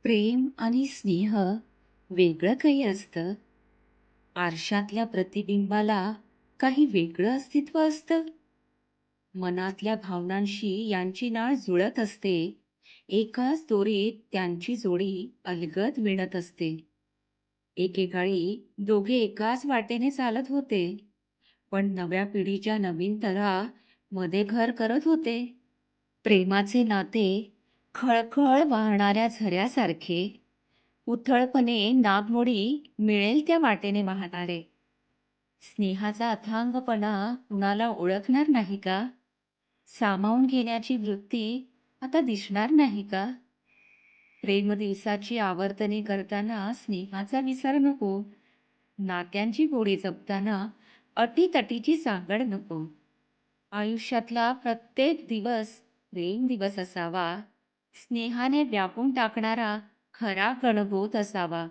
प्रेम आणि स्नेह वेगळं काही असतं. आरशातल्या प्रतिबिंबाला काही वेगळं अस्तित्व असतं. मनातल्या भावनांशी यांची नाळ जुळत असते. एकाच दोरीत त्यांची जोडी अलगद विणत असते. एकेकाळी दोघे एकाच वाटेने चालत होते, पण नव्या पिढीच्या नवीन तरा मध्ये घर करत होते. प्रेमाचे नाते खळखळ वाहणाऱ्या झऱ्यासारखे, उथळपणे नागमोडी मिळेल त्या वाटेने वाहणारे. स्नेहाचा अथांगपणा कुणाला ओळखणार नाही का? सामावून घेण्याची वृत्ती आता दिसणार नाही का? प्रेम दिवसाची आवर्तने करताना स्नेहाचा विसर नको. नात्यांची गोडी जपताना अटीतटीची सांगड नको. आयुष्यातला प्रत्येक दिवस प्रेम दिवस असावा. स्नेहाने व्यापून टाकणारा खरा कणगोत असावा.